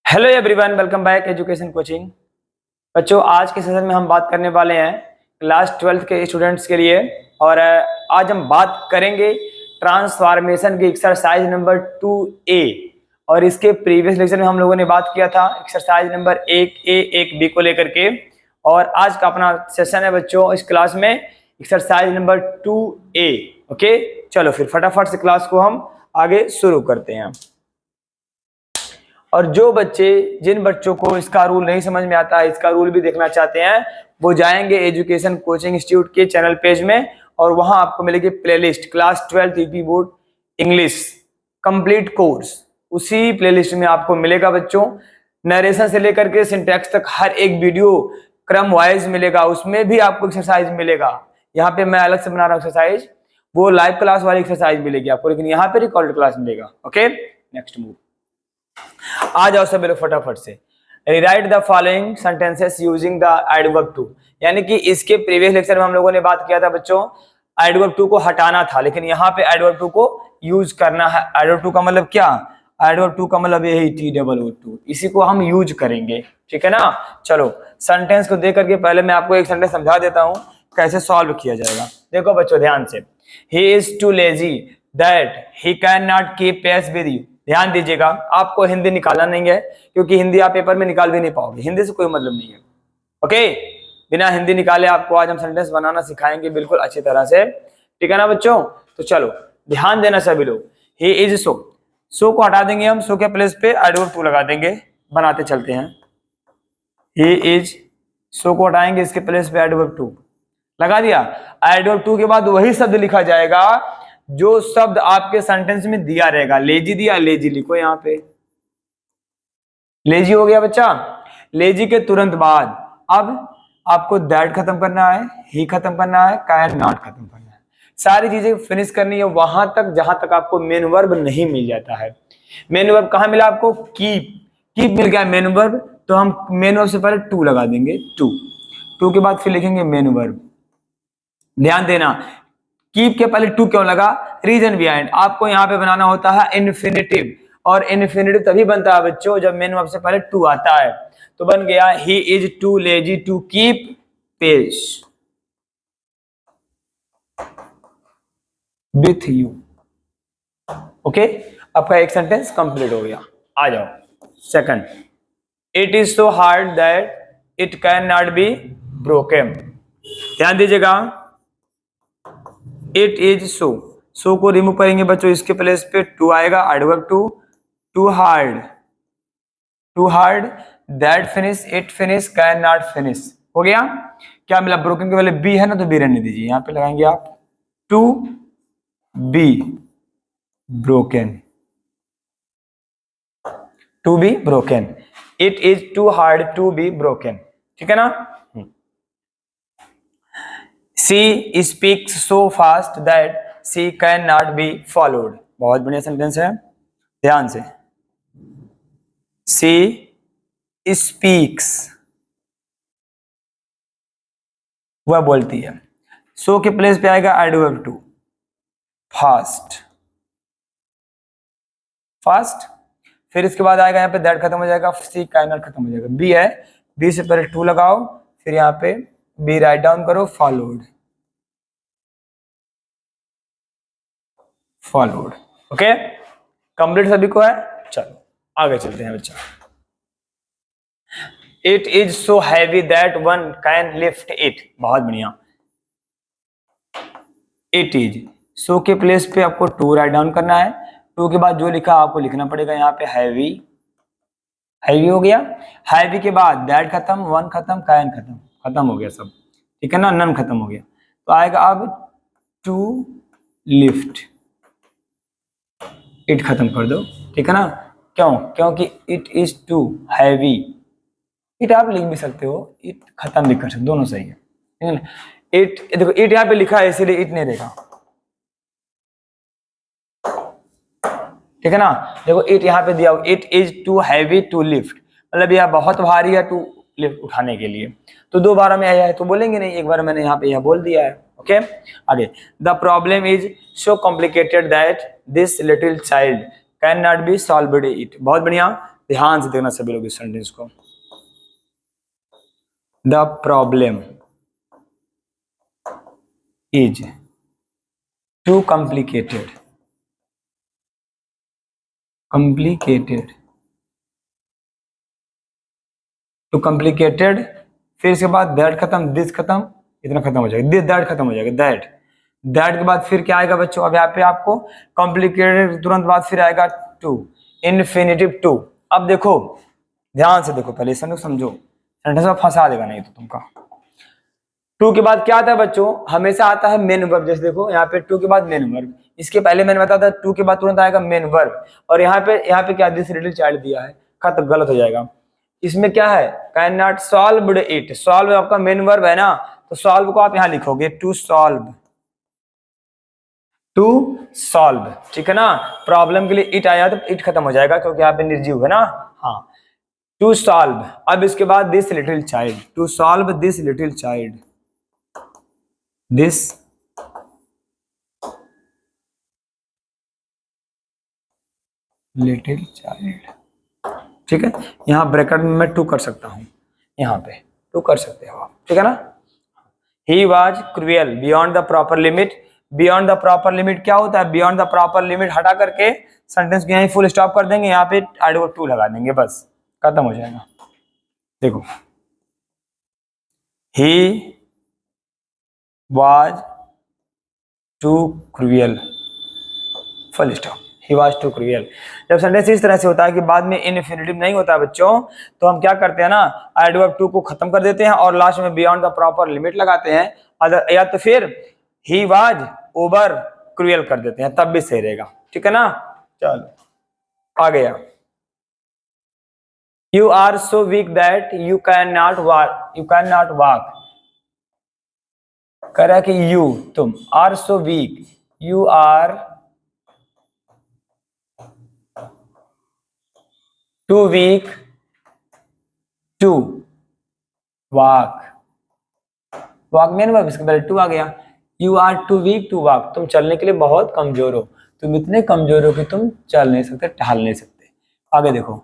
Hello everyone, welcome back education coaching. बच्चों, आज के सेशन में हम बात करने वाले हैं क्लास 12th के स्टूडेंट्स के लिए। और आज हम बात करेंगे ट्रांसफॉर्मेशन की एक्सरसाइज नंबर 2A। और इसके प्रीवियस लेक्चर में हम लोगों ने बात किया था एक्सरसाइज नंबर 1A 1B को लेकर के। और आज का अपना सेशन है बच्चों इस क्लास में एक्सरसाइज नंबर 2A। ओके, चलो फिर फटाफट से क्लास को हम आगे शुरू करते हैं। और जिन बच्चों को इसका रूल नहीं समझ में आता है, इसका रूल भी देखना चाहते हैं, वो जाएंगे एजुकेशन कोचिंग इंस्टीट्यूट के चैनल पेज में और वहां आपको मिलेगी playlist class 12 UP board English complete course. उसी प्लेलिस्ट में आपको मिलेगा बच्चों नरेशन से लेकर के सिंटैक्स तक हर एक वीडियो क्रम वाइज मिलेगा। उसमें भी आपको एक्सरसाइज मिलेगा। यहाँ पे मैं अलग से बना रहा हूँ एक्सरसाइज, वो लाइव क्लास वाली एक्सरसाइज मिलेगी आपको, लेकिन यहाँ पे रिकॉर्डेड क्लास मिलेगा। Okay, next move. आ जाओ सब लोग फटाफट से। Rewrite the following sentences using the adverb too. यानी कि इसके प्रीवियस लेक्चर में हम लोगों ने बात किया था बच्चों एडवर्ब टू को हटाना था, लेकिन यहाँ पे एडवर्ब टू को यूज करना है। एडवर्ब टू का मतलब क्या? एडवर्ब टू का मतलब यही TOO2, इसी को हम यूज करेंगे। ठीक है ना। चलो सेंटेंस को देख करके पहले मैं आपको एक सेंटेंस समझा देता हूँ कैसे सॉल्व किया जाएगा। देखो बच्चों ध्यान से, he is too lazy that he can not keep pace with you. ध्यान दीजिएगा, आपको हिंदी निकालना नहीं है क्योंकि हिंदी आप पेपर में निकाल भी नहीं पाओगे, हिंदी से कोई मतलब नहीं है। ओके, बिना हिंदी निकाले आपको आज हम सेंटेंस बनाना सिखाएंगे बिल्कुल अच्छी तरह से। ठीक है ना बच्चों। तो चलो ध्यान देना सभी लोग। ही इज सो को हटा देंगे हम, सो के प्लेस पे एडवर्ब टू लगा देंगे। बनाते चलते हैं। ही इज, सो को हटाएंगे, इसके प्लेस पे एडवर्ब टू लगा दिया। एडवर्ब टू के बाद वही शब्द लिखा जाएगा जो शब्द आपके सेंटेंस में दिया रहेगा। लेजी दिया, लेजी लिखो यहाँ पे। लेजी हो गया बच्चा। लेजी के तुरंत बाद अब आपको दैट खत्म करना है, ही खत्म करना है, कैन नॉट खत्म करना है। सारी चीजें फिनिश करनी है वहां तक जहां तक आपको मेन वर्ब नहीं मिल जाता है। मेन वर्ब कहां मिला आपको? कीप। कीप मिल गया मेन वर्ब, तो हम मेन वर्ब से पहले टू लगा देंगे। टू के बाद फिर लिखेंगे मेन वर्ब। ध्यान देना, कीप के पहले टू क्यों लगा? रीजन बिहाइंड, आपको यहाँ पे बनाना होता है इन्फिनिटिव, और इन्फिनिटिव तभी बनता है बच्चों जब मेन वर्ब से पहले टू आता है। तो बन गया he is too lazy to keep pace with you. Okay, आपका एक सेंटेंस कंप्लीट हो गया। आ जाओ second. It is so hard that it can not be broken. ध्यान दीजिएगा, इट इज सो को रिमूव करेंगे बच्चों, इसके प्लेस पे टू आएगा, adverb too hard that finish, it finish, can not finish. हो गया। क्या मिला? ब्रोकन के पहले बी है ना, तो बी रहने दीजिए, यहां पे लगाएंगे आप to be broken. To be broken, it is too hard to be broken. ठीक है ना। She speaks so fast that she cannot be followed। बहुत बढ़िया सेंटेंस है, ध्यान से। She speaks, वह बोलती है। सो के प्लेस पे आएगा एडवर्ब टू, फास्ट। फिर इसके बाद आएगा यहाँ पे दैट खत्म हो जाएगा, सी कैनॉट खत्म हो जाएगा। बी है, बी से पहले टू लगाओ, फिर यहाँ पे बी राइट डाउन करो, फॉलोड। ओके, कंप्लीट सभी को है। चलो आगे चलते हैं बच्चा। It is so heavy that one can lift it. बहुत बढ़िया। इट इज, सो के प्लेस पे आपको टू राइट डाउन करना है, टू के बाद जो लिखा आपको लिखना पड़ेगा यहाँ पे हैवी। हो गया। हैवी के बाद दैट खत्म, वन खत्म, कैन खत्म हो गया सब। ठीक है ना, नन खत्म हो गया। तो आएगा अब टू लिफ्ट, इट खत्म कर दो। ठीक है ना। क्यों? क्योंकि it is too heavy. It आप लिख भी सकते हो, इट खत्म भी कर सकते, दोनों सही है। ठीक है ना। इट देखो, इट यहाँ पे लिखा है इसीलिए इट नहीं देखा। ठीक है ना। देखो इट यहाँ पे दिया, it is too heavy to lift, मतलब यह बहुत भारी है टू लिफ्ट उठाने के लिए। तो दो बार में आया है तो बोलेंगे नहीं, एक बार मैंने यहाँ पे यह बोल दिया है। ओके, आगे। The problem is so complicated that this little child can not B solved it. बहुत बढ़िया। ध्यान से देखना सभी लोग इस सेंटेंस को। The problem is too complicated, complicated, too complicated, फिर इसके बाद दैट खत्म, दिस खत्म, इतना खत्म हो जाएगा, दिस दैट खत्म हो जाएगा, दैट, दैट के बाद फिर क्या आएगा बच्चों, अब यहाँ पे आपको कॉम्प्लिकेटेड तुरंत बाद फिर आएगा टू, इन्फिनिटिव टू। अब देखो ध्यान से देखो, पहले इसको समझो, सेंटेंस में फंसा देगा नहीं तो तुमका। टू के बाद क्या आता है बच्चों, हमेशा आता है मेन वर्ब। जैसे देखो यहाँ पे टू के बाद मेन वर्ब, इसके पहले मैंने बताया था टू के बाद तुरंत आएगा मेन वर्ब, और यहाँ पे क्या दिस लिटिल चाइल्ड दिया है, खत्म, गलत हो जाएगा। इसमें क्या है, can not solve it, solve आपका मेन वर्ब है ना, तो सॉल्व को आप यहाँ लिखोगे टू सॉल्व, टू सॉल्व, ठीक है ना। प्रॉब्लम के लिए इट आया तो इट खत्म हो जाएगा क्योंकि यहाँ पे निर्जीव है ना, हाँ, टू सॉल्व। अब इसके बाद this little child, to solve this little child, this little child, ठीक है। यहाँ ब्रैकेट में मैं टू कर सकता हूँ, यहाँ पे टू कर सकते हो आप, ठीक है ना। He was cruel beyond the proper limit, beyond the proper limit क्या होता है, बियॉन्ड द प्रॉपर लिमिट हटा करके सेंटेंस को यहीं फुल स्टॉप कर देंगे, यहाँ पे एडवर्ब टू लगा देंगे, बस खत्म हो जाएगा। देखो he was too cruel, full stop, he was too cruel. जब सेंटेंस इस तरह से होता है कि बाद में इनफिनिटिव नहीं होता है बच्चों, तो हम क्या करते हैं ना, एडवर्ब टू को खत्म कर देते हैं और लास्ट में बियॉन्ड द प्रॉपर लिमिट लगाते हैं, अदर या तो फिर ही वाज ओवर क्रूएल कर देते हैं, तब भी सही रहेगा, ठीक है ना। चलो आ गया, you are so weak that you can not walk, you can not walk, कह रहा है कि यू, तुम, are so weak, you are too weak to walk, walk main verb, इसके पहले टू आ गया, you are too weak to walk, तुम चलने के लिए बहुत कमजोर हो, तुम इतने कमजोर हो कि तुम चल नहीं सकते, टहल नहीं सकते। आगे देखो,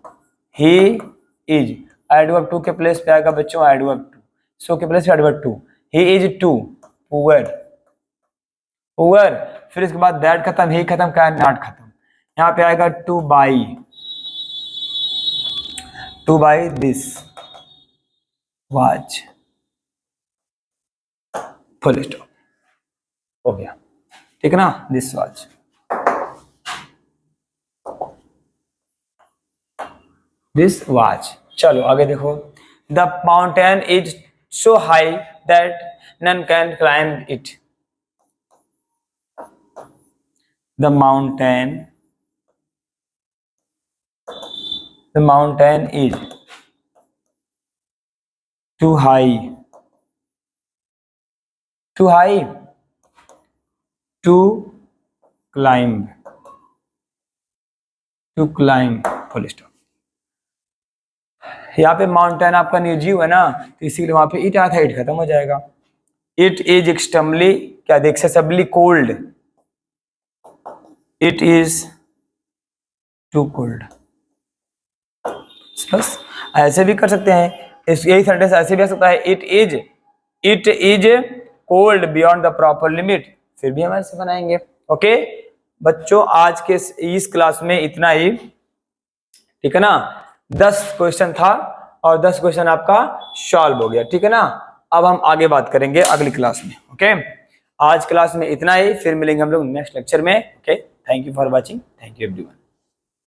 ही इज, एडवर्ब टू के प्लेस पे आएगा बच्चों एडवर्ब टू, सो के प्लेस पे adverb too, he is too poor, poor, फिर इसके बाद दैट खत्म, ही खत्म, कैन नॉट खत्म, यहाँ पे आएगा two by, two by this watch, full stop, हो गया, ठीक है ना, दिस वॉच। दिस वॉच, चलो आगे देखो, the mountain is so high that none can climb it, the mountain is too high, too high to climb, to climb, full stop. यहाँ पे माउंटेन आपका निर्जीव है ना, तो इसीलिए वहां पे इट आता है, इट खत्म हो जाएगा। इट इज एक्सट्रीमली, क्या excessively cold, it is too cold, बस ऐसे भी कर सकते हैं, यही सेंटेंस ऐसे भी आ सकता है, it is cold beyond the proper limit, फिर भी हम ऐसे बनाएंगे। ओके बच्चों, आज के इस क्लास में इतना ही, ठीक है ना। 10 क्वेश्चन था और 10 क्वेश्चन आपका सॉल्व हो गया, ठीक है ना। अब हम आगे बात करेंगे अगली क्लास में। ओके आज क्लास में इतना ही, फिर मिलेंगे हम लोग नेक्स्ट लेक्चर में। Okay thank you for watching, thank you everyone.